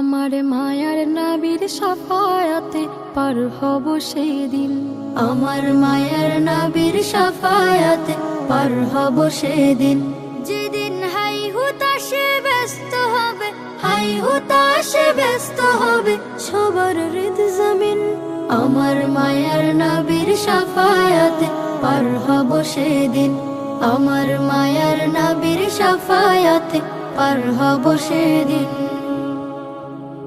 আমার মায়ার নবীর শাফায়াতে পার হব সেদিন। আমার মায়ার নবীর শাফায়াতে পার হব সেদিন। যেদিন হাই হুতাশে ব্যস্ত হবে, হাই হুতাশে ব্যস্ত হবে সবার হৃদ জমিন। আমার মায়ার নবীর শাফায়াতে পার হব সেদিন। আমার মায়ার নবীর শাফায়াতে পার হব সেদিন।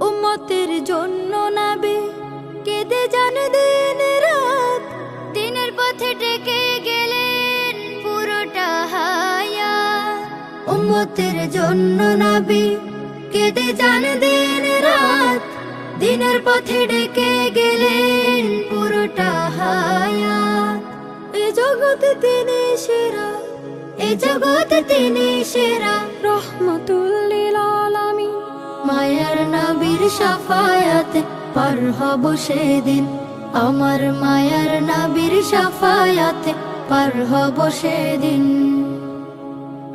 উম্মতের জন্য নবী কেঁদে যান দিন রাত, দিনের পথে ডেকে গেলেন পুরোটা হায়াত। উম্মতের জন্য নবী কেঁদে যান দিন রাত, দিনের পথে ডেকে গেলেন পুরোটা হায়াত। এ জগতে তিনি সেরা, এ জগতে তিনি সেরা, রহমাতুল লিল আলামিন। মায়ার নবীর শাফায়াতে পার হব সেদিন। আমার মায়ার নবীর শাফায়াতে পার হব সেদিন।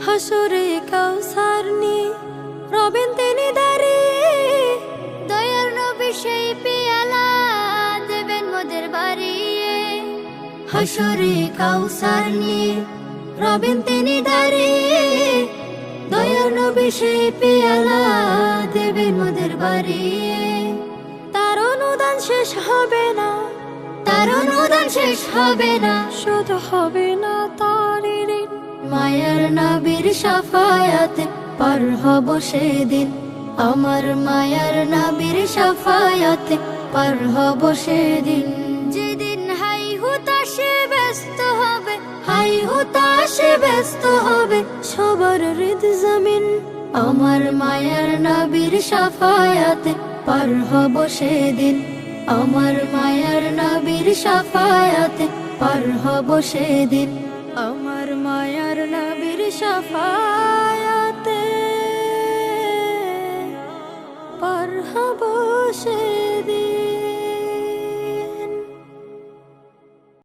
হাসরে কাউসার নিয়ে রবেন তিনি দাঁড়িয়ে, দয়ার নবী সেই পেয়ালা দেবেন মোদের বাড়িয়ে। হাসরে কাউসার নিয়ে রবেন তিনি দাঁড়িয়ে, দয়ার নবী সেই পেয়ালা দেবেন মোদের বাড়িয়ে। তার অনুদান শেষ হবে না, তার অনুদান শেষ হবে না, শুধু হবে না তার ঋণ। মায়ার নবীর শাফায়াতে পার হব সেদিন। আমার মায়ার নবীর শাফায়াতে পার হব সেদিন। যেদিন হাই হুতাশে ব্যস্ত হবে, হাই হুতাশে ব্যস্ত হবে সবার হৃদ জমিন। আমার মায়ার নবীর শাফায়াতে পার হব সেদিন। আমার মায়ার নবীর শাফায়াতে পার হব সেদিন। আমার মায়ার নবীর শাফায়াতে পার হব সেদিন।